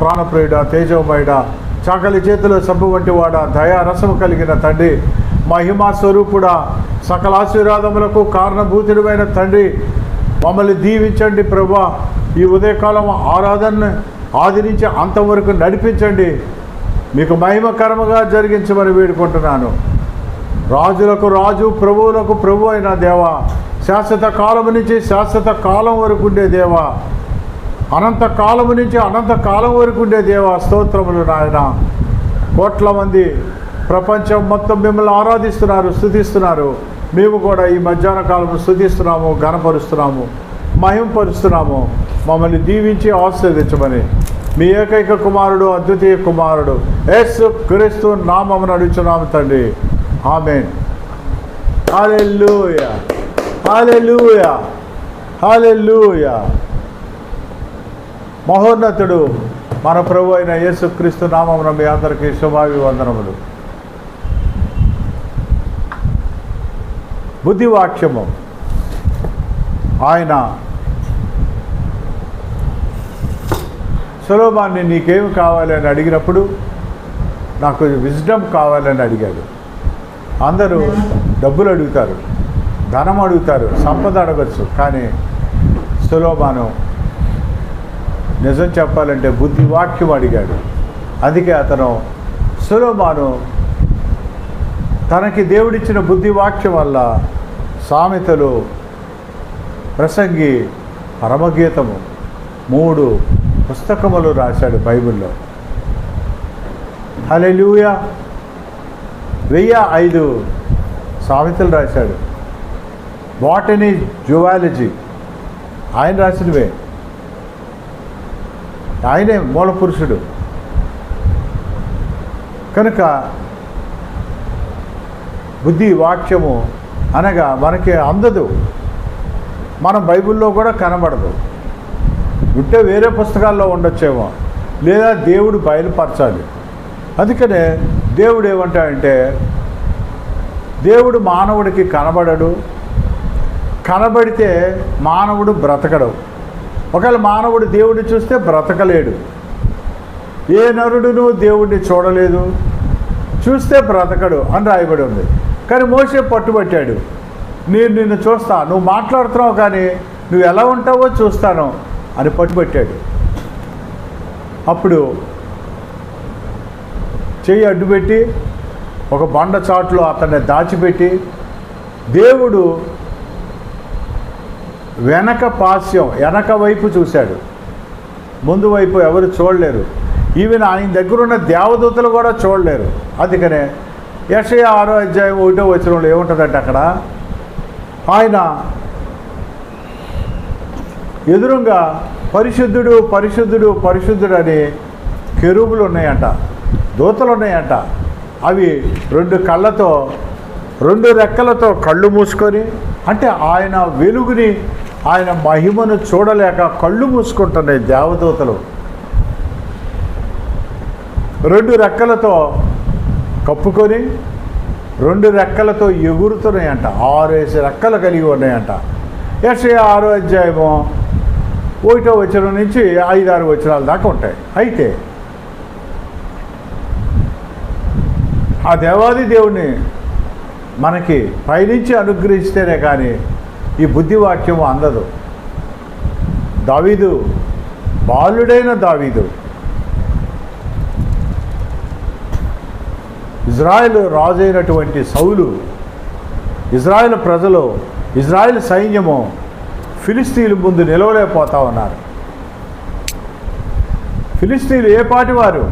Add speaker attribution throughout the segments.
Speaker 1: ప్రాణప్రియుడ, తేజోమయుడ, చాకలి చేతిలో సబ్బు వంటి వాడ, దయారసము కలిగిన తండ్రి, మహిమా స్వరూపుడా, సకల ఆశీర్వాదములకు కారణభూతుడమైన తండ్రి, మమ్మల్ని దీవించండి ప్రభువా. ఈ ఉదయకాలం ఆరాధనను ఆది నుంచి అంతవరకు నడిపించండి. మీకు మహిమకరముగా జరిగించమని వేడుకుంటున్నాను. రాజులకు రాజు, ప్రభువులకు ప్రభు అయిన దేవా, శాశ్వత కాలము నుంచి శాశ్వత కాలం వరకు ఉండే దేవా, అనంత కాలము నుంచి అనంత కాలం వరకు ఉండే దేవా, స్తోత్రములు నాయన. కోట్ల మంది ప్రపంచం మొత్తం మిమ్మల్ని ఆరాధిస్తున్నారు, స్తుతిస్తున్నారు. మేము కూడా ఈ మధ్యాహ్న కాలము స్తుతిస్తున్నాము, ఘనపరుస్తున్నాము, మహింపరుస్తున్నాము. మమ్మల్ని దీవించి ఆశీర్వదించమని మీ ఏకైక కుమారుడు, అద్వితీయ కుమారుడు యేసు క్రీస్తు నామమున అడుగుచున్నాము తండ్రి. ఆమేన్. హల్లెలూయా, హల్లెలూయా, హల్లెలూయా. మహోన్నతుడు మన ప్రభు అయిన యేసు క్రీస్తు నామమున మీ అందరికీ శుభాభివందనములు. బుద్ధివాక్యము. ఆయన సొలొమోనుని నీకేమి కావాలి అని అడిగినప్పుడు నాకు విజ్డమ్ కావాలని అడిగాడు. అందరూ డబ్బులు అడుగుతారు, ధనం అడుగుతారు, సంపద అడగచ్చు. కానీ సొలొమోను నిజం చెప్పాలంటే బుద్ధివాక్యం అడిగాడు. అందుకే అతను సొలొమోను తనకి దేవుడిచ్చిన బుద్ధివాక్యం వల్ల సామెతలు, ప్రసంగి, పరమగీతము 3 పుస్తకములు రాశాడు బైబిల్లో. హల్లెలూయా. 1005 సామెతలు రాశాడు. బాటనీ, జువాలజీ ఆయన రాసినవే. ఆయనే మూల పురుషుడు. కనుక బుద్ధి వాక్యము అనగా మనకి అందదు, మనం బైబిల్లో కూడా కనబడదు. ఉంటే వేరే పుస్తకాల్లో ఉండొచ్చేమో, లేదా దేవుడు బయలుపరచాలి. అందుకనే దేవుడు ఏమంటాడంటే, దేవుడు మానవుడికి కనబడడు, కనబడితే మానవుడు బ్రతకడు. ఒకవేళ మానవుడు దేవుడిని చూస్తే బ్రతకలేడు. ఏ నరుడును దేవుడిని చూడలేదు, చూస్తే బ్రతకడు అని రాయబడి ఉంది. కానీ మోషే పట్టుబట్టాడు, నేను నిన్ను చూస్తా, నువ్వు మాట్లాడుతున్నావు కానీ నువ్వు ఎలా ఉంటావో చూస్తాను అని పట్టుబట్టాడు. అప్పుడు చెయ్యి అడ్డుపెట్టి ఒక బండ చాటులో అతన్ని దాచిపెట్టి, దేవుడు వెనక పాస్యం, వెనక వైపు చూశాడు, ముందు వైపు ఎవరు చూడలేరు. ఈవెన్ ఆయన దగ్గర ఉన్న దేవదూతలు కూడా చూడలేరు. అందుకనే యెషయా 6వ అధ్యాయం 1వ వచనంలో ఏముంటుందంటే, అక్కడ ఆయన ఎదురుగా పరిశుద్ధుడు పరిశుద్ధుడు పరిశుద్ధుడు అని కెరూబులు ఉన్నాయంట, దూతలు ఉన్నాయంట. అవి 2 రెక్కలతో కళ్ళు మూసుకొని, అంటే ఆయన వెలుగుని, ఆయన మహిమను చూడలేక కళ్ళు మూసుకుంటున్నాయి దేవదూతలు. 2 రెక్కలతో కప్పుకొని 2 రెక్కలతో ఎగురుతున్నాయంట. 6 రెక్కలు కలిగి ఉన్నాయంట. యెషయా 6వ అధ్యాయము 1వ వచనం నుంచి 5-6 వచనాల దాకా ఉంటాయి. అయితే ఆ దేవాది దేవుణ్ణి మనకి పైనుంచి అనుగ్రహిస్తేనే కానీ ఈ బుద్ధివాక్యము అందదు. దావీదు, బాలుడైన దావీదు, ఇజ్రాయెల్ రాజు అయినటువంటి సౌలు, ఇజ్రాయెల్ ప్రజలు, ఇజ్రాయెల్ సైన్యము ఫిలిస్తీన్ల ముందు నిలవలేకపోతా ఉన్నారు. ఫిలిస్తీన్లు ఏ పాటి వారు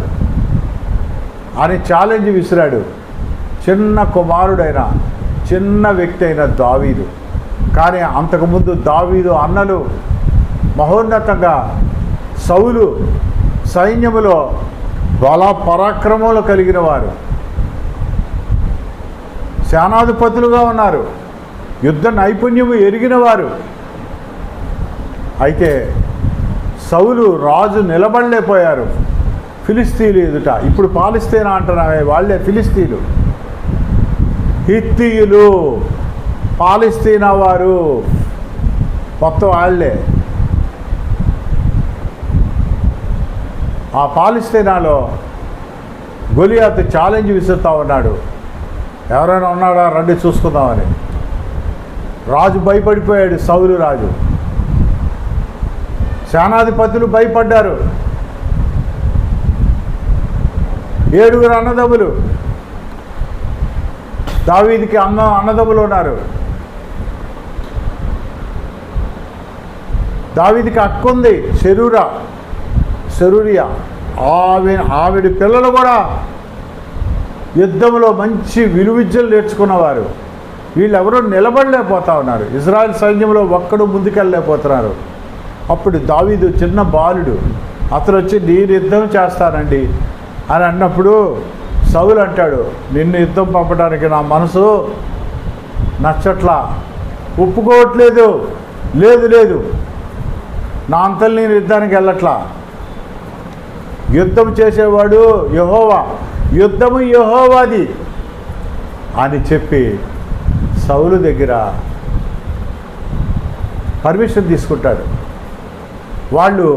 Speaker 1: అని ఛాలెంజ్ విసిరాడు చిన్న కుమారుడైన, చిన్న వ్యక్తి అయిన దావీదు. కానీ అంతకుముందు దావీదు అన్నలు మహోన్నతంగా సౌలు సైన్యములో బల పరాక్రమములు కలిగిన వారు, సేనాధిపతులుగా ఉన్నారు, యుద్ధ నైపుణ్యము ఎరిగిన వారు. అయితే సౌలు రాజు నిలబడలేకపోయారు ఫిలిస్తీన్లు ఎదుట. ఇప్పుడు పాలిస్తీనా అంటున్నామే, వాళ్ళే ఫిలిస్తీన్లు, హిత్తీయులు, పాలిస్తీనా వారు మొత్తం వాళ్ళే. ఆ పాలిస్తీనాలో గొలియాతు ఛాలెంజ్ విసురుతూ ఉన్నాడు. ఎవరైనా ఉన్నాడా రండి చూసుకుందామని. రాజు భయపడిపోయాడు, సౌలు రాజు. సేనాధిపతులు భయపడ్డారు. 7 అన్నదమ్ములు, దావీదుకి అన్నదమ్ములు ఉన్నారు. దావీదుకి అక్క ఉంది, సెరూరియా. ఆవిడ పిల్లలు కూడా యుద్ధంలో మంచి విలువిద్యలు నేర్చుకున్నవారు. వీళ్ళెవరూ నిలబడలేకపోతా ఉన్నారు. ఇజ్రాయెల్ సైన్యంలో ఒక్కడు ముందుకెళ్ళలేకపోతున్నారు. అప్పుడు దావీదు చిన్న బాలుడు, అతను వచ్చి నేను యుద్ధం చేస్తానండి అని అన్నప్పుడు సౌలు అంటాడు, నిన్ను యుద్ధం పంపడానికి నా మనసు నచ్చట్లా, ఒప్పుకోవట్లేదు, లేదు నా అంతలు నేను యుద్ధానికి వెళ్ళట్లా, యుద్ధం చేసేవాడు యెహోవా, యుద్ధము యెహోవాది అని చెప్పి సౌలు దగ్గర పర్మిషన్ తీసుకుంటాడు. వాళ్ళు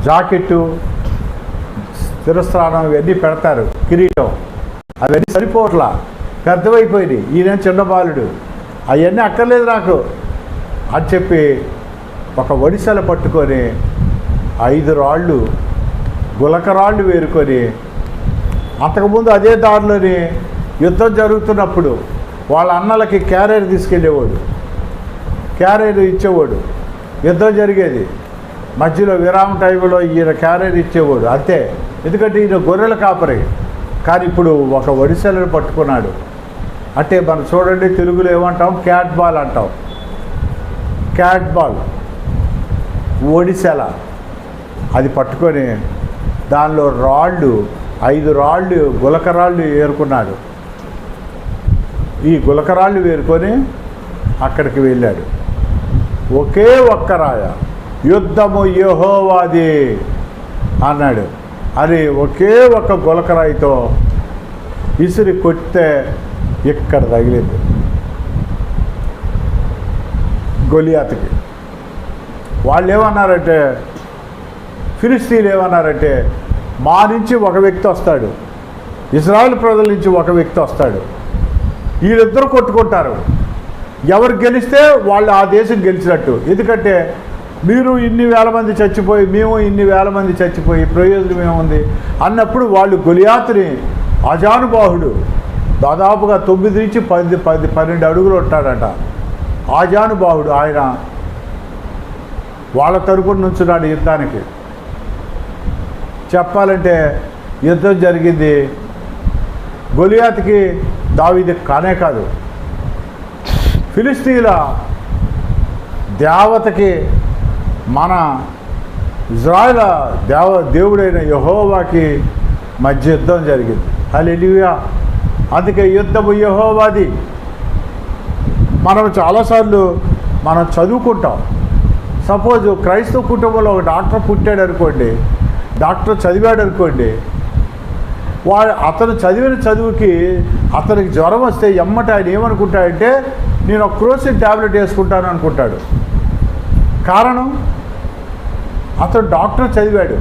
Speaker 1: జాకెట్టు, స్థిరస్థానం ఇవన్నీ పెడతారు, కిరీటం, అవన్నీ సరిపోవట్లా, పెద్దవైపోయినాయి. ఈయన చిన్న బాలుడు, అవన్నీ అక్కర్లేదు నాకు అని చెప్పి ఒక ఒడిసెల పట్టుకొని 5 రాళ్ళు, గులకరాళ్ళు వేరుకొని, అంతకుముందు అదే దారిలోని యుద్ధం జరుగుతున్నప్పుడు వాళ్ళ అన్నలకి క్యారియర్ తీసుకెళ్ళేవాడు, క్యారియర్ ఇచ్చేవాడు. యుద్ధం జరిగేది, మధ్యలో విరామ టైంలో ఈయన క్యారియర్ ఇచ్చేవాడు అంతే. ఎందుకంటే ఈయన గొర్రెల కాపరి. కానీ ఇప్పుడు ఒక ఒడిసెలను పట్టుకున్నాడు. అంటే మనం చూడండి, తెలుగులో ఏమంటాం, క్యాట్ బాల్ అంటాం. క్యాట్ బాల్, ఒడిసెల, అది పట్టుకొని దానిలో రాళ్ళు, 5 రాళ్ళు, గులకరాళ్ళు ఏరుకున్నాడు. ఈ గులకరాళ్ళు వేరుకొని అక్కడికి వెళ్ళాడు. ఒకే ఒక్క రాయ, యుద్ధము యెహోవాది అన్నాడు. అది ఒకే ఒక్క గులకరాయితో ఇసిరి కొట్టితే ఇక్కడ తగిలింది గొలియాతుకి. వాళ్ళు ఏమన్నారంటే, ఫిలిస్తీన్లు ఏమన్నారంటే, మా నుంచి ఒక వ్యక్తి వస్తాడు, ఇజ్రాయెల్ ప్రజల నుంచి ఒక వ్యక్తి వస్తాడు, వీళ్ళిద్దరూ కొట్టుకుంటారు, ఎవరు గెలిస్తే వాళ్ళు ఆ దేశం గెలిచినట్టు. ఎందుకంటే మీరు ఇన్ని వేల మంది చచ్చిపోయి, మేము ఇన్ని వేల మంది చచ్చిపోయి ప్రయోజనం ఏముంది అన్నప్పుడు వాళ్ళు గొలియాతుని, ఆజానుబాహుడు, దాదాపుగా 9 నుంచి 12 అడుగులు ఉంటాడట, ఆజానుబాహుడు, ఆయన వాళ్ళ తరపున నుంచున్నాడు యుద్ధానికి. చెప్పాలంటే యుద్ధం జరిగింది గొలియాతుకి, దావీదుకి కానే కాదు, ఫిలిస్తీన్ల దేవతకి, మన ఇజ్రాయెల్ దేవుడైన యెహోవాకి మధ్య యుద్ధం జరిగింది. హల్లెలూయా. అందుకే యుద్ధము యెహోవాది. మనం చాలాసార్లు చదువుకుంటాం. సపోజ్ క్రైస్తవ కుటుంబంలో ఒక డాక్టర్ పుట్టాడు అనుకోండి, డాక్టర్ చదివాడు అనుకోండి, అతను చదివిన చదువుకి అతనికి జ్వరం వస్తే ఎమ్మట ఆయన ఏమనుకుంటాడంటే, నేను ఒక క్రోసిన్ ట్యాబ్లెట్ వేసుకుంటాను అనుకుంటాడు. కారణం, అతను డాక్టర్ చదివాడు,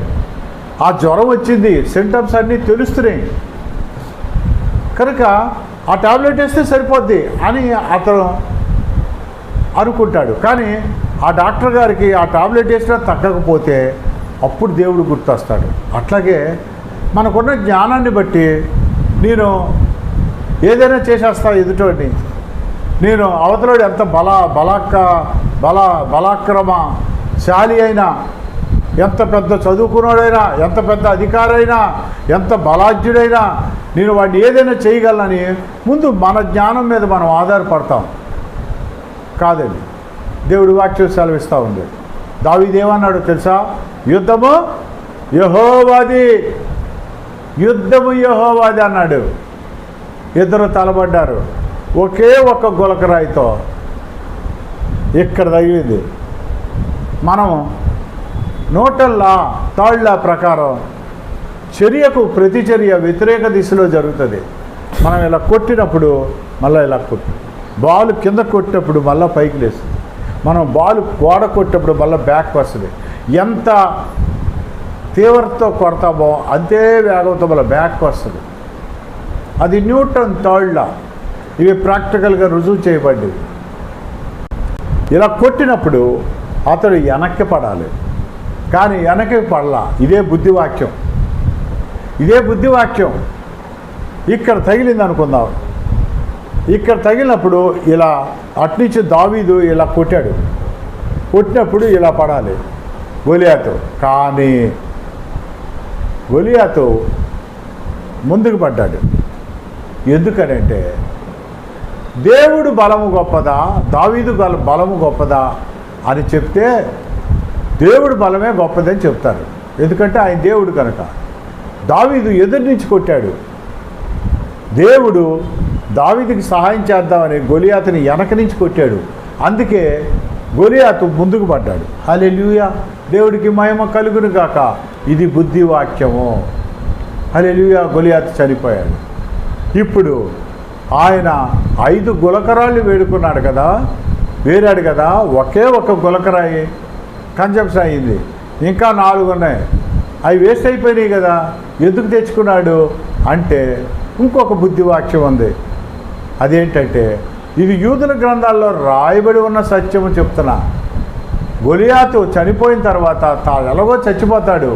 Speaker 1: ఆ జ్వరం వచ్చింది, సింటమ్స్ అన్నీ తెలుస్తున్నాయి కనుక ఆ ట్యాబ్లెట్ వేస్తే సరిపోద్ది అని అతను అనుకుంటాడు. కానీ ఆ డాక్టర్ గారికి ఆ ట్యాబ్లెట్ వేసినా తగ్గకపోతే అప్పుడు దేవుడు గుర్తొస్తాడు. అట్లాగే మనకున్న జ్ఞానాన్ని బట్టి నేను ఏదైనా చేసేస్తా ఎదుటోని, నేను అవతలోడు ఎంత బలాక్రమశాలి అయినా, ఎంత పెద్ద చదువుకున్నాడైనా, ఎంత పెద్ద అధికారైనా, ఎంత బలాఢ్యుడైనా, నేను వాడిని ఏదైనా చేయగలనని ముందు మన జ్ఞానం మీద మనం ఆధారపడతాం. కాదండి, దేవుడు వాక్యం సెలవిస్తూ ఉంది. దావీదు ఏమన్నాడు తెలుసా? యుద్ధము యెహోవాది, యుద్ధము యెహోవాది అన్నాడు. ఇద్దరు తలబడ్డారు, ఒకే ఒక్క గులకరాయితో ఇక్కడ తగిలింది. మనం న్యూటన్ థర్డ్ లా ప్రకారం చర్యకు ప్రతిచర్య వ్యతిరేక దిశలో జరుగుతుంది. మనం ఇలా కొట్టినప్పుడు మళ్ళీ ఇలా బాల్ కింద కొట్టినప్పుడు మళ్ళీ పైకి లేస్తుంది, మనం బాల్ గోడ కొట్టినప్పుడు మళ్ళీ బ్యాక్ వస్తుంది. ఎంత తీవ్రతతో కొడతామో అంతే వేగంతో మన బ్యాక్ వస్తుంది. అది న్యూటన్ థర్డ్ లా. ఇవి ప్రాక్టికల్గా రుజువు చేయబడ్డవి. ఇలా కొట్టినప్పుడు అతడు వెనక్కి పడాలి, కానీ వెనక్కి పడలా. ఇదే బుద్ధివాక్యం. ఇక్కడ తగిలింది అనుకుందాం. ఇక్కడ తగిలినప్పుడు ఇలా అట్నుంచి దావీదు ఇలా కొట్టినప్పుడు ఇలా పడాలి గొలియాతు. కానీ గొలియాతు ముందుకు పడ్డాడు. ఎందుకనంటే దేవుడు బలము గొప్పదా, దావీదు బలము గొప్పదా అని చెప్తే దేవుడు బలమే గొప్పదని చెప్తారు. ఎందుకంటే ఆయన దేవుడు కనుక. దావీదు ఎదురు నుంచి కొట్టాడు. దేవుడు దావీదుకి సహాయం చేద్దామని గొలియాతుని వెనక నుంచి కొట్టాడు. అందుకే గొలియాతు ముందుకు పడ్డాడు. హల్లెలూయా, దేవుడికి మహిమ కలుగును గాక. ఇది బుద్ధివాక్యము. హల్లెలూయా. గొలియాతు చనిపోయాడు. ఇప్పుడు ఆయన 5 గులకరాళ్ళు వేరాడు కదా. ఒకే ఒక గులకరాయి కన్జంప్షన్ అయింది. ఇంకా 4 ఉన్నాయి. అవి వేస్ట్ అయిపోయినాయి కదా. ఎందుకు తెచ్చుకున్నాడు అంటే ఇంకొక బుద్ధివాక్యం ఉంది. అదేంటంటే ఇది యూదుల గ్రంథాల్లో రాయబడి ఉన్న సత్యము చెప్తున్నా. గొలియాతు చనిపోయిన తర్వాత ఎలాగో చచ్చిపోతాడు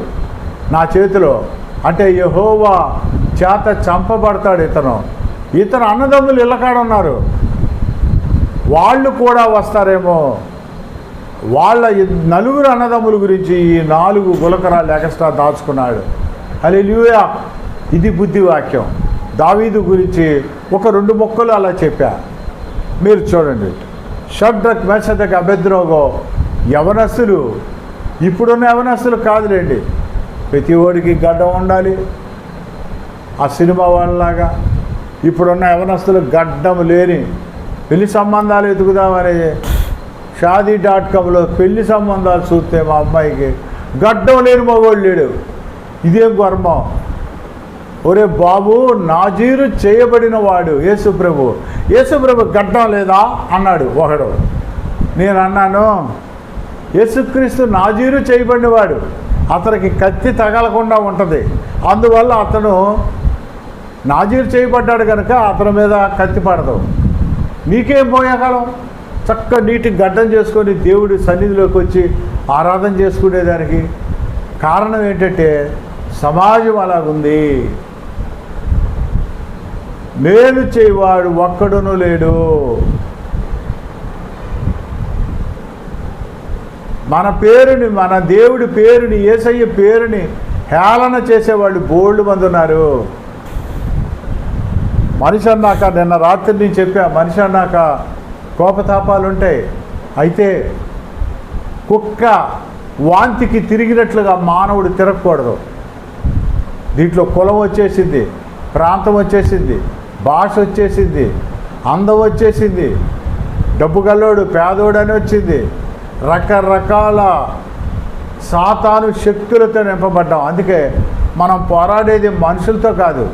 Speaker 1: నా చేతిలో, అంటే యెహోవా చేత చంపబడతాడు. ఇతను అన్నదమ్ములు ఇళ్ళకాడ ఉన్నారు, వాళ్ళు కూడా వస్తారేమో. వాళ్ళ 4 అన్నదమ్ముల గురించి ఈ 4 గులకరాలు ఎక్స్ట్రా దాచుకున్నాడు. హల్లెలూయా. ఇది బుద్ధివాక్యం. దావీదు గురించి ఒక 2 ముక్కలు అలా చెప్పా. మీరు చూడండి. షడ్రక్, మేషక్, అబేద్నెగో యవనస్తులు. ఇప్పుడున్న యవనస్తులు కాదులేండి. ప్రతి ఓడికి గడ్డం ఉండాలి. ఆ సినిమా వాళ్ళలాగా ఇప్పుడున్న యవనస్తులు గడ్డం లేని పెళ్లి సంబంధాలు ఎదుగుదామని షాదీ.comలో పెళ్లి సంబంధాలు చూస్తే మా అమ్మాయికి గడ్డం లేని మగోళ్ళు లేడు. ఇదేం గర్వం. ఒరే బాబు, నాజీరు చేయబడిన వాడు యేసుప్రభు గడ్డం లేదా అన్నాడు ఒకడు. నేను అన్నాను, యేసుక్రీస్తు నాజీరు చేయబడిన వాడు, అతనికి కత్తి తగలకుండా ఉంటుంది. అందువల్ల అతను నాజీరు చేయబడ్డాడు కనుక అతని మీద కత్తి పడదు. నీకేం పోయేకాలం చక్క నీటి గడ్డం చేసుకొని దేవుడి సన్నిధిలోకి వచ్చి ఆరాధన చేసుకునేదానికి కారణం ఏంటంటే సమాజం అలాగుంది. మేలు చేయవాడు ఒక్కడును లేడు. మన దేవుడి పేరుని, యేసయ్య పేరుని హేళన చేసేవాళ్ళు బోల్డ్ మంది ఉన్నారు. మనిషి అన్నాక, నిన్న రాత్రి నేను చెప్పా, మనిషి అన్నాక కోపతాపాలు ఉంటాయి. అయితే కుక్క వాంతికి తిరిగినట్లుగా మానవుడు తిరగకూడదు. దీంట్లో కులం వచ్చేసింది, ప్రాంతం వచ్చేసింది, భాష వచ్చేసింది, అందం వచ్చేసింది, డబ్బు గల్లోడు పేదోడు అని వచ్చింది. రకరకాల సాతాను శక్తులతో నింపబడ్డాం. అందుకే మనం పోరాడేది మనుషులతో కాదు,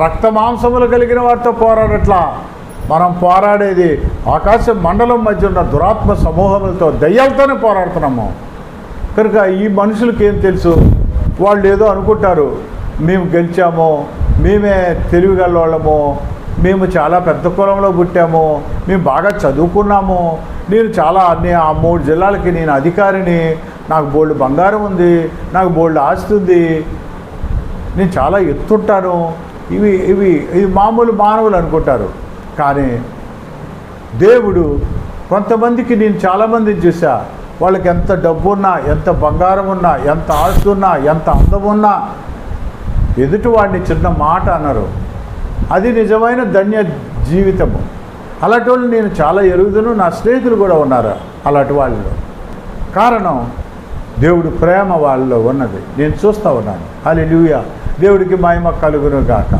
Speaker 1: రక్త మాంసములు కలిగిన వారితో పోరాడట్లా. మనం పోరాడేది ఆకాశ మండలం మధ్య ఉన్న దురాత్మ సమూహములతో, దయ్యాలతోనే పోరాడుతున్నాము. కనుక ఈ మనుషులకి ఏం తెలుసు? వాళ్ళు ఏదో అనుకుంటారు, మేము గెలిచాము, మేమే తెలివిగలవాళ్ళము, మేము చాలా పెద్ద కులంలో పుట్టాము, మేము బాగా చదువుకున్నాము, నేను చాలా ఆ 3 జిల్లాలకి నేను అధికారిని, నాకు బోల్డ్ బంగారం ఉంది, నాకు బోల్డ్ ఆస్తి ఉంది, నేను చాలా ఎత్తుంటాను. ఇవి మామూలు మానవులు అనుకుంటారు. కానీ దేవుడు కొంతమందికి, నేను చాలామందిని చూసా, వాళ్ళకి ఎంత డబ్బు ఉన్నా, ఎంత బంగారం ఉన్నా, ఎంత ఆస్తి ఉన్నా, ఎంత అందం ఉన్నా ఎదుటివాడిని చిన్న మాట అన్నారు. అది నిజమైన ధన్య జీవితము. అలాంటి వాళ్ళు నేను చాలా ఎరుగుదును, నా స్నేహితులు కూడా ఉన్నారు అలాంటి వాళ్ళు. కారణం దేవుడు ప్రేమ వాళ్ళలో ఉన్నది, నేను చూస్తూ ఉన్నాను. హల్లెలూయా. దేవుడికి మహిమ కలుగును గాక.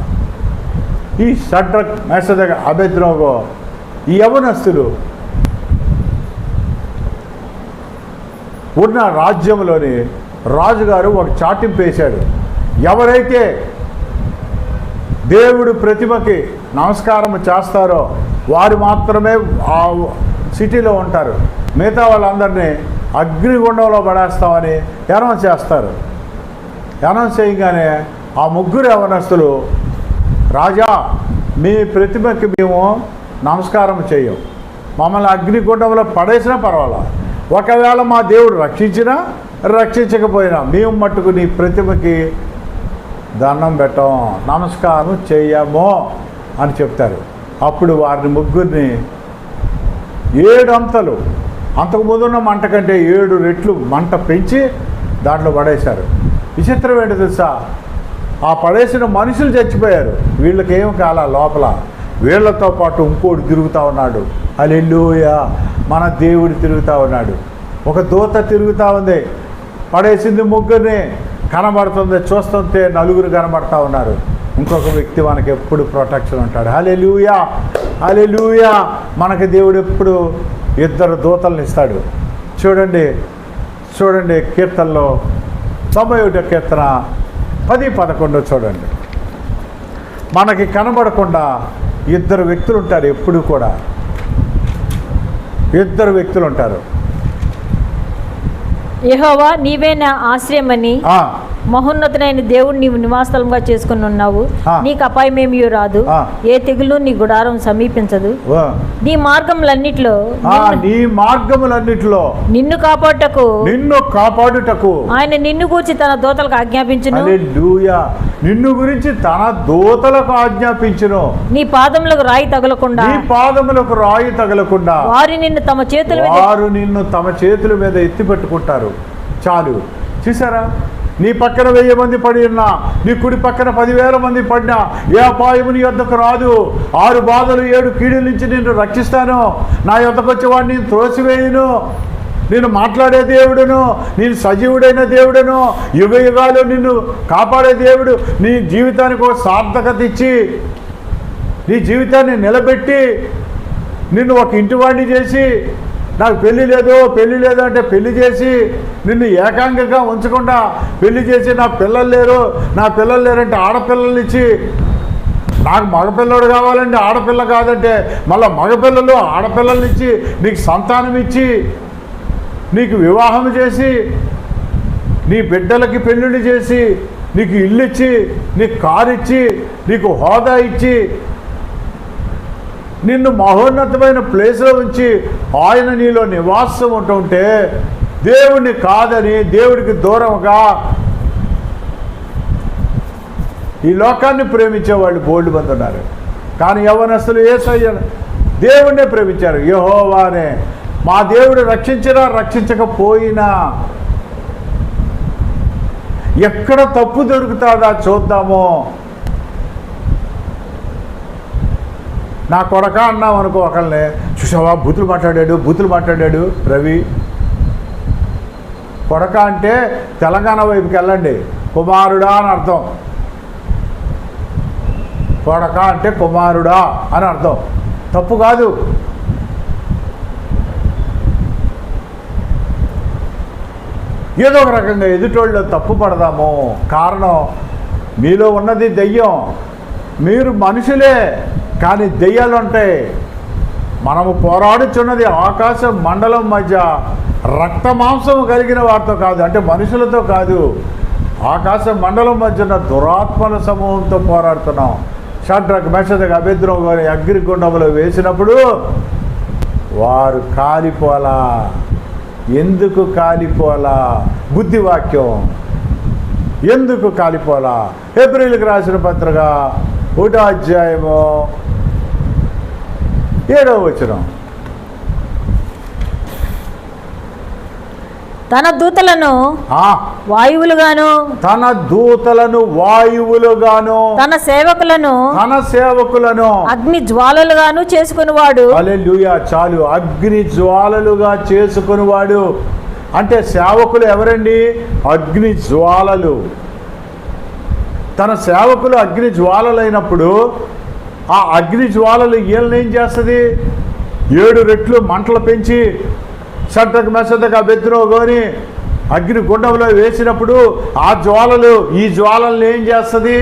Speaker 1: ఈ షడ్రక్, మేషక్, అబేద్నెగో ఈ యవనస్తులు ఉన్న రాజ్యంలోని రాజుగారు ఒక చాటింపు వేశాడు. ఎవరైతే దేవుడు ప్రతిమకి నమస్కారం చేస్తారో వారు మాత్రమే ఆ సిటీలో ఉంటారు, మిగతా వాళ్ళందరినీ అగ్నిగుండంలో పడేస్తామని ఎనౌన్స్ చేస్తారు. అనౌన్స్ చేయగానే ఆ ముగ్గురు యవనస్తులు, రాజా మీ ప్రతిమకి మేము నమస్కారం చేయం, మమ్మల్ని అగ్నిగుండంలో పడేసినా పర్వాలా, ఒకవేళ మా దేవుడు రక్షించినా రక్షించకపోయినా మేము మట్టుకు నీ ప్రతిమకి దండం పెట్టం, నమస్కారం చేయము అని చెప్తారు. అప్పుడు వారిని ముగ్గురిని 7 అంతలు, అంతకుముందున్న మంట కంటే 7 రెట్లు మంట పెంచి దాంట్లో పడేశారు. విచిత్రం ఏంటో తెలుసా, ఆ పడేసిన మనుషులు చచ్చిపోయారు, వీళ్ళకి ఏం కాల, లోపల వీళ్ళతో పాటు ఇంకోటి తిరుగుతూ ఉన్నాడు. హల్లెలూయా, మన దేవుడు తిరుగుతూ ఉన్నాడు. ఒక దూత తిరుగుతూ ఉంది, పడేసింది ముగ్గురిని, కనబడుతుంది, చూస్తుంటే 4 కనబడతా ఉన్నారు. ఇంకొక వ్యక్తి మనకి ఎప్పుడు ప్రొటెక్షన్ ఉంటాడు. హల్లెలూయా, హల్లెలూయా. మనకి దేవుడు ఎప్పుడు 2 దూతలను ఇస్తాడు. చూడండి చూడండి, కీర్తనలో 91 కీర్తన 10-11 చూడండి. మనకి కనబడకుండా 2 వ్యక్తులు ఉంటారు, ఎప్పుడు కూడా 2 వ్యక్తులు ఉంటారు.
Speaker 2: యెహోవా నీవే నా ఆశ్రయమని, మహోన్నతుడైన దేవుడు నీవు నివాసస్థలంగా చేసుకుని ఉన్నావు. నీకు అపాయమేమీ రాదు, ఏ తెగులు నీ గుడారం సమీపించదు. నీ మార్గములన్నిటిలో నిన్ను కాపాడుటకు ఆయన నిన్ను గూర్చి తన దూతలకు ఆజ్ఞాపించును.
Speaker 1: హల్లెలూయా, నిన్ను గురించి తన దూతలకు ఆజ్ఞాపించును.
Speaker 2: నీ పాదములకు రాయి తగలకుండా వారు నిన్ను తమ చేతుల మీద ఎత్తి పెట్టుకుంటారు. చాలు, చూసారా? నీ పక్కన 1000 మంది పడి ఉన్నా, నీ కుడి పక్కన 10,000 మంది పడినా ఏ అపాయము నీ యొద్దకు రాదు. 6 బాధలు 7 కీడుల నుంచి నిన్ను రక్షిస్తాను. నా యొద్దకు వచ్చి వాడిని నేను త్రోసివేయును. నేను మాట్లాడే దేవుడును, నేను సజీవుడైన దేవుడును, యుగ యుగాలు నిన్ను కాపాడే దేవుడు. నీ జీవితానికి ఒక సార్థకత ఇచ్చి, నీ జీవితాన్ని నిలబెట్టి, నిన్ను ఒక ఇంటివాడిని చేసి, నాకు పెళ్ళి లేదు అంటే పెళ్లి చేసి, నిన్ను ఏకాంగంగా ఉంచకుండా పెళ్లి చేసి, నా పిల్లలు లేరంటే ఆడపిల్లల్ని ఇచ్చి, నాకు మగపిల్లడు కావాలంటే ఆడపిల్ల కాదంటే మళ్ళీ మగపిల్లలు ఆడపిల్లల్ని ఇచ్చి, నీకు సంతానం ఇచ్చి, నీకు వివాహం చేసి, నీ బిడ్డలకి పెళ్ళిళ్ళు చేసి, నీకు ఇల్లు ఇచ్చి, నీకు కారు ఇచ్చి, నీకు హోదా ఇచ్చి, నిన్ను మహోన్నతమైన ప్లేస్లో ఉంచి ఆయన నీలో నివాసం ఉంటుంటే, దేవుడిని కాదని దేవుడికి దూరంగా ఈ లోకాన్ని ప్రేమించే వాళ్ళు బోల్డ్ మంది ఉన్నారు. కానీ యవ్వనస్తులు యేసయ్య దేవుడినే ప్రేమించారు. యెహోవానే మా దేవుడు రక్షించినా రక్షించకపోయినా ఎక్కడ తప్పు దొరుకుతుందా చూద్దాము. నా కొడక అన్నాం అనుకో, ఒకళ్ళని చూసావా బూతులు మాట్లాడాడు రవి. కొడక అంటే తెలంగాణ వైపుకి వెళ్ళండి, కుమారుడా అని అర్థం. కొడక అంటే కుమారుడా అని అర్థం, తప్పు కాదు. ఏదో ఒక రకంగా ఎదుటోళ్ళు తప్పు పడదాము. కారణం, మీలో ఉన్నది దెయ్యం, మీరు మనుషులే కానీ దెయ్యాలు ఉంటాయి. మనము పోరాడుచున్నది ఆకాశ మండలం మధ్య రక్త మాంసం కలిగిన వారితో కాదు, అంటే మనుషులతో కాదు, ఆకాశ మండలం మధ్యన దురాత్మల సమూహంతో పోరాడుతున్నాం. షడ్రక్ మెషదక్ అబేద్నెగో గారి అగ్నిగుండంలో వేసినప్పుడు వారు కాలిపోలా. ఎందుకు కాలిపోలా? బుద్ధివాక్యం. ఎందుకు కాలిపోలా? హెబ్రీయులకు రాసిన పత్రిక 1వ అధ్యాయము 7వ వచనం. తన దూతలను వాయువులుగాను తన సేవకులను అగ్ని జ్వాలలుగాను చేసుకునివాడు.
Speaker 1: హల్లెలూయా, చాలు. అగ్ని జ్వాలలుగా చేసుకునివాడు అంటే సేవకులు ఎవరండి? అగ్ని జ్వాలలు. తన సేవకులు అగ్ని జ్వాలలైనప్పుడు ఆ అగ్ని జ్వాలలు వీళ్ళని ఏం చేస్తుంది? 7 రెట్లు మంటలు పెంచి షడ్రక్ మెషదక్ అబేద్నెగోని అగ్ని గుండంలో వేసినప్పుడు ఆ జ్వాలలు ఈ జ్వాలల్ని ఏం చేస్తుంది?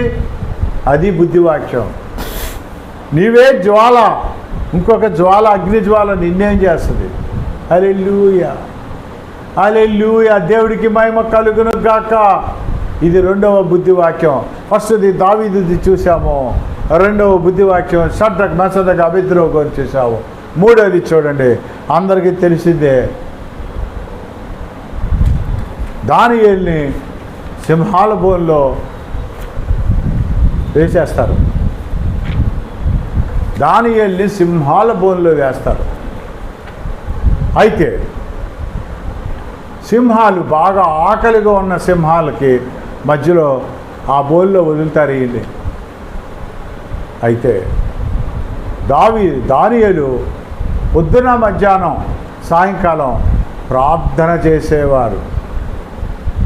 Speaker 1: అది బుద్ధివాక్యం. నీవే జ్వాల, ఇంకొక జ్వాల, అగ్ని జ్వాల నిన్నేం చేస్తుంది? హల్లెలూయా, హల్లెలూయా. దేవుడికి మహిమ కలుగును గాక. ఇది రెండవ బుద్ధివాక్యం. ఫస్ట్ది దావీదుది చూసాము, రెండవ బుద్ధివాక్యం షడ్రక్ మెషదక్ అబేద్నెగో చూసాము. మూడోది చూడండి, అందరికీ తెలిసిందే, దానియేలుని సింహాల బోన్లో వేసేస్తారు. దానియేలుని సింహాల బోన్లో వేస్తారు. అయితే సింహాలు బాగా ఆకలిగా ఉన్న సింహాలకి మధ్యలో ఆ బోన్లో వదులుతారు వీళ్ళని. అయితే దానియేలు పొద్దున మధ్యాహ్నం సాయంకాలం ప్రార్థన చేసేవారు.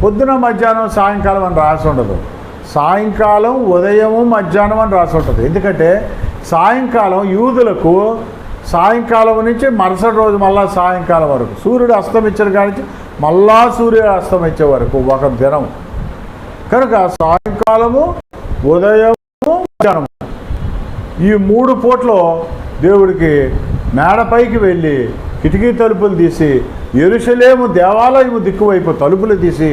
Speaker 1: పొద్దున మధ్యాహ్నం సాయంకాలం అని రాసి ఉండదు, సాయంకాలం ఉదయము మధ్యాహ్నం అని రాసి ఉంటుంది. ఎందుకంటే సాయంకాలం యూదులకు సాయంకాలం నుంచి మరుసటి రోజు మళ్ళా సాయంకాలం వరకు, సూర్యుడు అస్తమించిన కానించి మళ్ళా సూర్యుడు అస్తమించే వరకు ఒక దినం. కనుక సాయంకాలము, ఉదయము, మధ్యాహ్నం ఈ 3 పూటలో దేవుడికి మేడపైకి వెళ్ళి కిటికీ తలుపులు తీసి యెరూషలేము దేవాలయము దిక్కువైపు తలుపులు తీసి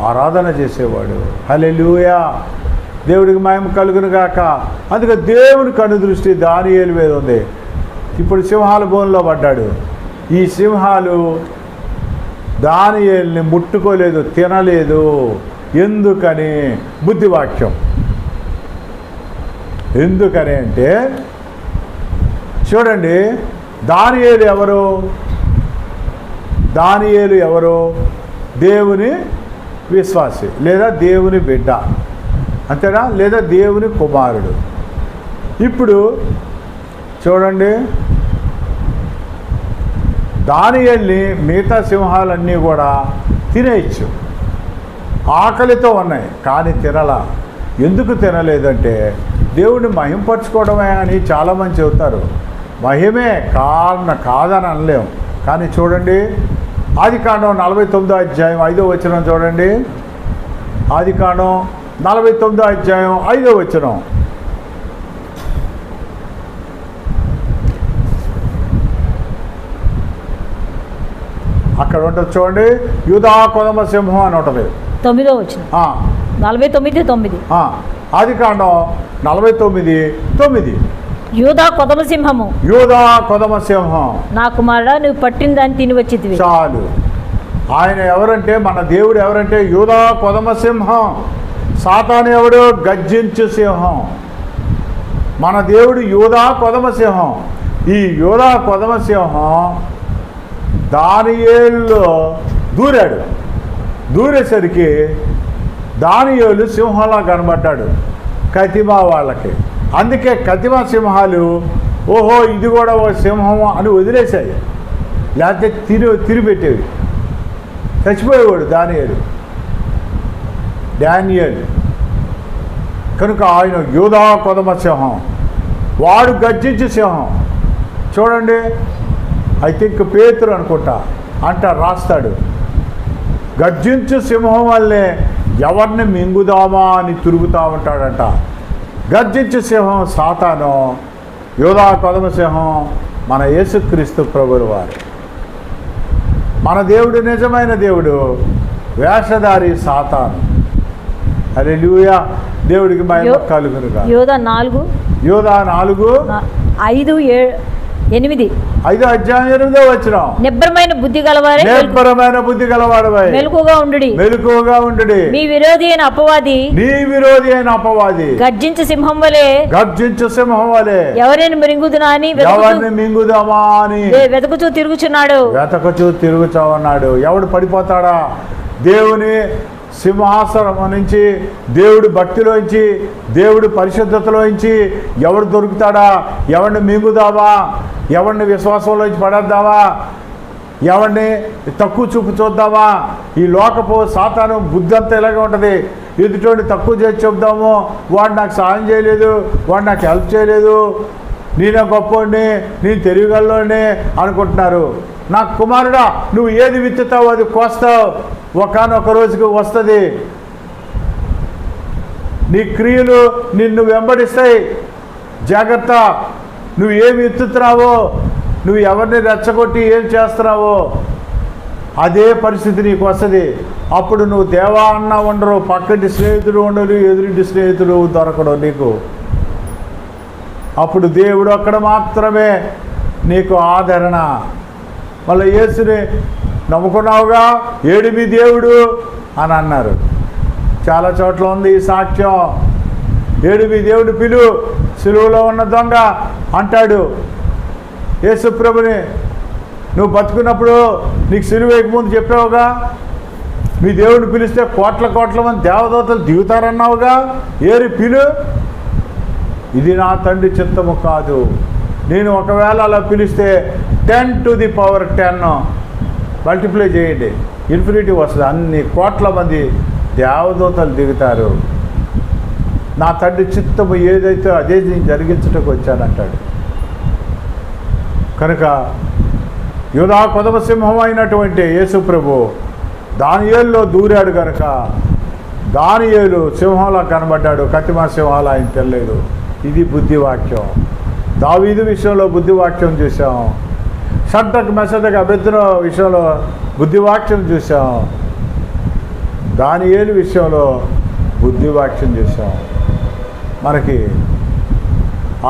Speaker 1: ఆరాధన చేసేవాడు. హల్లెలూయా, దేవుడికి మహిమ కలుగును గాక. అందుకే దేవుని కనుదృష్టి దానియేలు మీద ఉంది. ఇప్పుడు సింహాల బోన్లో పడ్డాడు. ఈ సింహాలు దానియేలుని ముట్టుకోలేదు, తినలేదు. ఎందుకని? బుద్ధివాక్యం. ఎందుకని అంటే చూడండి, దానియేలు ఎవరు? దానియేలు ఎవరు? దేవుని విశ్వాసి లేదా దేవుని బిడ్డ, అంతేనా? లేదా దేవుని కుమారుడు. ఇప్పుడు చూడండి, దానియేలుని మిగతా సింహాలన్నీ కూడా తినేయచ్చు, ఆకలితో ఉన్నాయి, కానీ తినలా. ఎందుకు తినలేదంటే దేవుడిని మహింపరచుకోవడమే అని చాలామంది చెబుతారు. మహిమే కాదని అనలేం. కానీ చూడండి, ఆదికాండం 49వ అధ్యాయం 5వ వచనం చూడండి. ఆదికాండం 49వ అధ్యాయం 5వ వచనం. అక్కడ ఉంటుంది చూడండి, యూదా కొదమ సింహం అని ఉంటుంది.
Speaker 3: 9వ వచనం 49:9.
Speaker 1: ఆదికాండం 49:9.
Speaker 3: యూదా కొదమ సింహము,
Speaker 1: యూదా కొదమ సింహం,
Speaker 3: నా కుమారుడా నువ్వు పట్టిన దాన్ని తిని వచ్చితివి.
Speaker 1: చాలు. ఆయన ఎవరంటే, మన దేవుడు ఎవరంటే యూదా కొదమ సింహం. సాతాను ఎవడు? గర్జించు సింహం. మన దేవుడు యూదా కొదమ సింహం. ఈ యూదా కొదమ సింహం దానియేలులో దూరాడు. దూరేసరికి దానియేలు సింహంలా కనబడ్డాడు కతిమా వాళ్ళకి. అందుకే కతిమా సింహాలు ఓహో ఇది కూడా ఒక సింహం అని వదిలేశాయి, లేకపోతే తిరిగిపెట్టేవి. చచ్చిపోయేవాడు డానియేలు. కనుక ఆయన యూదా కొదమ సింహం, వాడు గర్జించే సింహం. చూడండి, ఐ థింక్ పేతురు అనుకుంటా రాస్తాడు, గర్జించు సింహం వల్లే ఎవరిని మింగుదామా అని తిరుగుతూ ఉంటాడంట. గర్జించు సింహం సాతాను, యూదా కొదమ సింహం మన యేసుక్రీస్తు ప్రభువు వారు. మన దేవుడు నిజమైన దేవుడు, వేషధారి సాతాను. హల్లెలూయా, దేవుడికి మహిమ కలుగునుగా.
Speaker 3: యోధా 4 5 8
Speaker 1: 5వ అధ్యాయం 8వ వచనం.
Speaker 3: నిబ్బరమైన బుద్ధి గలవారే,
Speaker 1: నిబ్బరమైన బుద్ధి గలవాడవై
Speaker 3: మెలకుగా ఉండుడి. మీ విరోధి అయిన అపవాది గర్జించు సింహం వలె ఎవరిని మింగుదునా అని
Speaker 1: మింగుదామా అని
Speaker 3: వెతుకుచూ తిరుగుచున్నాడు.
Speaker 1: ఎవడు పడిపోతాడా? దేవుని సింహాసనం నుంచి, దేవుడి భక్తిలోంచి, దేవుడి పరిశుద్ధతలోంచి ఎవడు దొరుకుతాడా? ఎవరిని మింగుదామా? ఎవరిని విశ్వాసంలోంచి పడేద్దామా? ఎవరిని తక్కువ చూపు చూద్దామా? ఈ లోకపు సాతాను బుద్ధి అంతా ఇలాగే ఉంటుంది. ఎదుటోడిని తక్కువ చేసి చెప్దాము, వాడు నాకు సాయం చేయలేదు, వాడు నాకు హెల్ప్ చేయలేదు, నేనే గొప్పవాడిని, నేను తెలియగలవాడిని అనుకుంటున్నారు. నా కుమారుడా, నువ్వు ఏది విత్తుతావు అది కోస్తావు, ఒకనొక రోజుకి వస్తుంది. నీ క్రియలు నిన్ను వెంబడిస్తాయి, జాగ్రత్త. నువ్వు ఏమి విత్తుతున్నావో, నువ్వు ఎవరిని రెచ్చగొట్టి ఏం చేస్తున్నావో అదే పరిస్థితి నీకు వస్తుంది. అప్పుడు నువ్వు దేవా అన్న ఉండరు, పక్కటి స్నేహితుడు ఉండరు, ఎదురింటి స్నేహితుడు దొరకడు నీకు. అప్పుడు దేవుడు అక్కడ మాత్రమే నీకు ఆదరణ. మళ్ళీ యేసుని నమ్ముకున్నావుగా, ఏడు మీ దేవుడు అని అన్నారు. చాలా చోట్ల ఉంది ఈ సాక్ష్యం. ఏడు మీ దేవుడు పిలు, సిలువలో ఉన్న దొంగ అంటాడు యేసు ప్రభుని. నువ్వు బతుకున్నప్పుడు నీకు సిలువ ముందు చెప్పావుగా, మీ దేవుడిని పిలిస్తే కోట్ల కోట్ల మంది దేవదూతలు దిగుతారన్నావుగా, ఏరి పిలు, ఇది నా తండ్రి చిత్తము కాదు. నేను ఒకవేళ అలా పిలిస్తే 10⁻10 మల్టిప్లై చేయండి, ఇన్ఫినిటీ వస్తుంది. అన్ని కోట్ల మంది దేవదూతలు దిగుతారు. నా తండ్రి చిత్తము ఏదైతే అదే నేను జరిగించటకు వచ్చానంటాడు. కనుక యూదా కొదమ సింహం అయినటువంటి యేసు ప్రభు దానియేలులో దూరాడు కనుక దానియేలు సింహంలా కనబడ్డాడు, కత్తిమా సింహాలు ఆయన తెలియదు. ఇది బుద్ధివాక్యం. దావీదు విషయంలో బుద్ధివాక్యం చూసాం, షడ్రక్ మెషదక్ అబేద్నెగో విషయంలో బుద్ధివాక్యం చూసాం, దానియేలు విషయంలో బుద్ధివాక్యం చూసాం. మనకి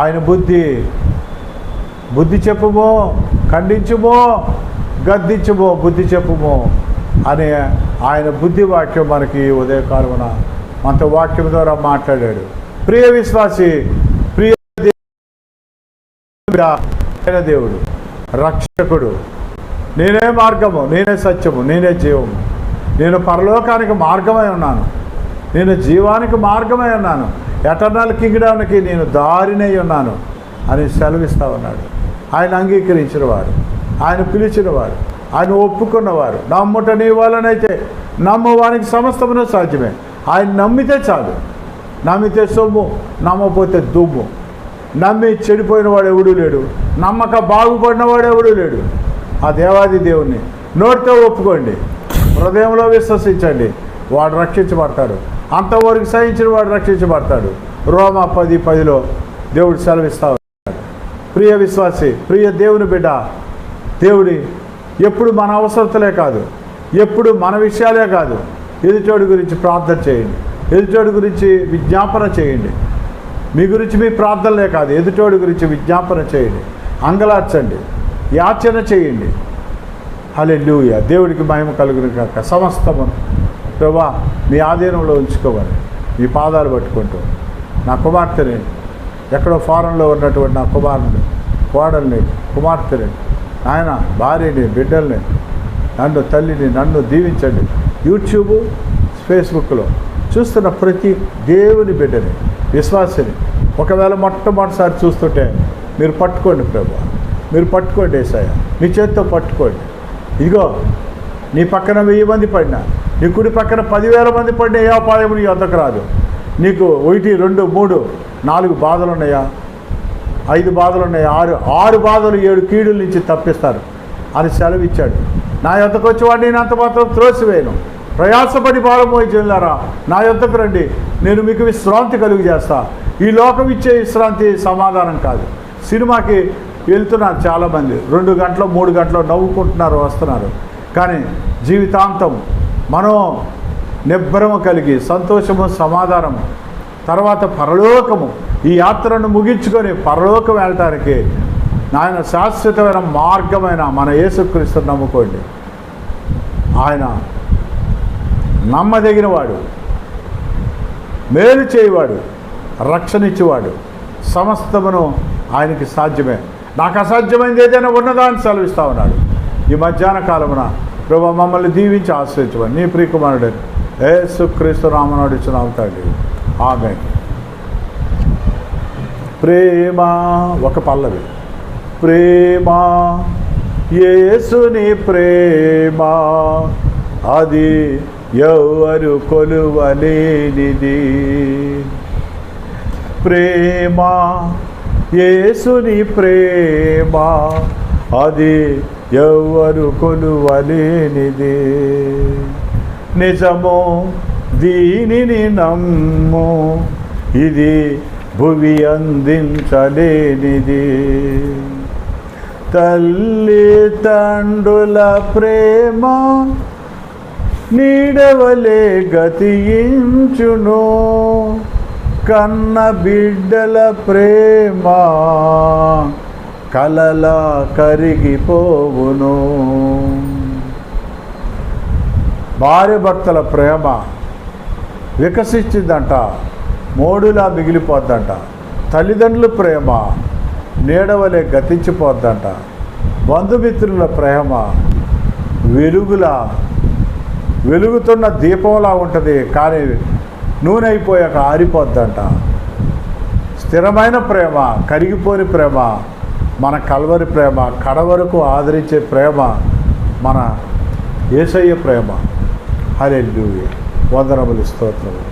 Speaker 1: ఆయన బుద్ధి చెప్పుమో, ఖండించుమో, గద్దించుమో, బుద్ధి చెప్పుమో అనే ఆయన బుద్ధి వాక్యం మనకి ఉదయకాలమున మనతో వాక్యం ద్వారా మాట్లాడాడు. ప్రియ విశ్వాసి, ప్రియ దేవుడు, రక్షకుడు, నేనే మార్గము, నేనే సత్యము, నేనే జీవము, నేను పరలోకానికి మార్గమై ఉన్నాను, నేను జీవానికి మార్గమై ఉన్నాను, ఎటర్నల్ కింగ్డమ్కి నేను దారినై ఉన్నాను అని సెలవిస్తూ ఉన్నాడు. ఆయన అంగీకరించిన వారు, ఆయన పిలిచిన వారు, ఆయన ఒప్పుకున్నవారు, నమ్ముట నీ వలనైతే నమ్మవానికి సమస్తమును సాధ్యమే. ఆయన నమ్మితే చాలు. నమ్మితే సొమ్ము, నమ్మపోతే దుమ్ము. నమ్మి చెడిపోయిన వాడు ఎవడూ లేడు, నమ్మక బాగుపడిన వాడు ఎవడూ లేడు. ఆ దేవాది దేవుణ్ణి నోటితో ఒప్పుకోండి, హృదయంలో విశ్వసించండి, వాడు రక్షించబడతాడు. అంతవరకు సహించిన వాడు రక్షించబడతాడు. రోమా 10:10 దేవుడు సెలవిస్తా ఉన్నాడు. ప్రియ విశ్వాసి, ప్రియ దేవుని బిడ్డ, దేవుడి ఎప్పుడు మన అవసరతలే కాదు, ఎప్పుడు మన విషయాలే కాదు, ఎదుటోడి గురించి ప్రార్థన చేయండి, ఎదుటోడి గురించి విజ్ఞాపన చేయండి. మీ గురించి మీ ప్రార్థనలే కాదు, ఎదుటోడి గురించి విజ్ఞాపన చేయండి, అంగలార్చండి, యాచన చేయండి. హల్లెలూయా. దేవుడికి మహిమ కలుగును కాక. సమస్తము ప్రభువా మీ ఆధీనంలో ఉంచుకోవాలి. మీ పాదాలు పట్టుకుంటూ నా కుమార్తెని, ఎక్కడో ఫారెన్లో ఉన్నటువంటి నా కుమారుని, కోడల్ని, కుమార్తెని, ఆయన భార్యని, బిడ్డల్ని, నన్ను తల్లిని, నన్ను దీవించండి. యూట్యూబ్, ఫేస్బుక్లో చూస్తున్న ప్రతి దేవుని బిడ్డని, విశ్వాసిని ఒకవేళ మొట్టమొదటిసారి చూస్తుంటే మీరు పట్టుకోండి ప్రభు, మీరు పట్టుకోండి యేసయ్య, మీ చేతితో పట్టుకోండి. ఇదిగో నీ పక్కన 1000 మంది పడినా, నీ కుడి పక్కన 10,000 మంది పడినా ఏ అపాయం నీ వద్దకు రాదు. నీకు 1, 2, 3, 4 బాధలు ఉన్నాయా, 5 బాధలు ఉన్నాయా, 6 బాధలు 7 కీడుల నుంచి తప్పిస్తారు అని సెలవిచ్చాడు. నా యొద్దకు వచ్చి వాడిని నేను అంత మాత్రం త్రోసివేయను. ప్రయాసపడి భారమోయిలారా నా యొద్దకు రండి, నేను మీకు విశ్రాంతి కలుగు చేస్తా. ఈ లోకం ఇచ్చే విశ్రాంతి సమాధానం కాదు. సినిమాకి వెళ్తున్నారు చాలామంది, 2 గంటలు 3 గంటలు నవ్వుకుంటున్నారు, వస్తున్నారు. కానీ జీవితాంతం మనం నిబ్బరము కలిగి సంతోషము, సమాధానము, తర్వాత పరలోకము, ఈ యాత్రను ముగించుకొని పరలోకం వెళ్ళటానికి ఆయన శాశ్వతమైన మార్గమైన మన యేసుక్రీస్తుని నమ్ముకోండి. ఆయన నమ్మదగినవాడు, మేలు చేయువాడు, రక్షణ ఇచ్చేవాడు. సమస్తమును ఆయనకి సాధ్యమే. నాకు అసాధ్యమైనది ఏదైనా ఉన్నదా అని సెలవిస్తూ ఉన్నాడు. ఈ మధ్యాహ్న కాలమున ప్రభువా మమ్మల్ని దీవించి ఆశ్రయించమని నీ ప్రియకుమారుడు యేసుక్రీస్తు నామమున అడుగుచున్నాము తండ్రి, ఆమేన్. ప్రేమ, ఒక పల్లవి. ప్రేమ, యేసుని ప్రేమ, అది ఎవరు కొలువలేనిది. ప్రేమ, యేసుని ప్రేమ, అది ఎవరు కొలువలేనిది. నిజము, దీనిని నమ్ము, ఇది భువి అందించలేనిది. తల్లి తండ్రుల ప్రేమ నీడవలే గతించును, కన్న బిడ్డల ప్రేమ కలలా కరిగిపోవును. భార్య భర్తల ప్రేమ వికసించిందంట, మోడులా మిగిలిపోద్దంట. తల్లిదండ్రుల ప్రేమ నీడవలే గతించిపోద్దంట. బంధుమిత్రుల ప్రేమ వెలుగుతున్న దీపంలా ఉంటుంది, కానీ నూనె అయిపోయాక ఆరిపోద్దంట. స్థిరమైన ప్రేమ, కరిగిపోని ప్రేమ మన కల్వరి ప్రేమ, కడవరకు ఆదరించే ప్రేమ మన యేసయ్య ప్రేమ. హల్లెలూయా. వందనములు, స్తోత్రములు.